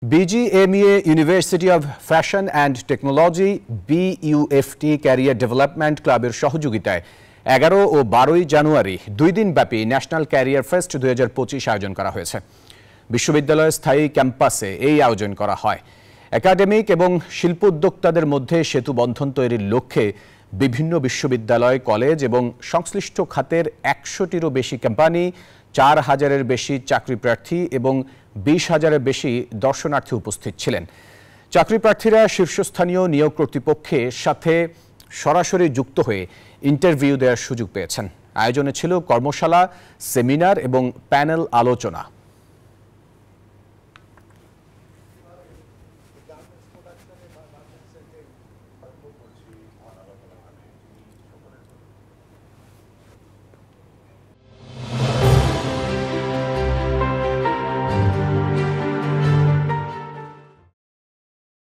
BGMEA University of Fashion and Technology BUFT career development ক্লাবের সহযোগিতায় 11 ও 12 জানুয়ারি দুই দিন ব্যাপী ন্যাশনাল ক্যারিয়ার ফেস্ট 2025 আয়োজন করা হয়েছে। বিশ্ববিদ্যালয়ের স্থায়ী ক্যাম্পাসে এই আয়োজন করা হয়। একাডেমিক এবং শিল্প উদ্যোক্তাদের মধ্যে সেতু বন্ধন তৈরির লক্ষ্যে বিভিন্ন বিশ্ববিদ্যালয়, কলেজ এবং সংশ্লিষ্ট খাতের 100টিরও বেশি কোম্পানি, 4000-এর বেশি চাকরি প্রার্থী এবং 20,000-এর বেশি দর্শনার্থী উপস্থিত ছিলেন। চাকরি প্রার্থীরা শীর্ষস্থানীয় নিয়োগ কর্তৃপক্ষের সাথে সরাসরি যুক্ত হয়ে ইন্টারভিউ দেওয়ার সুযোগ পেয়েছেন। আয়োজনে ছিল কর্মশালা, সেমিনার এবং প্যানেল আলোচনা।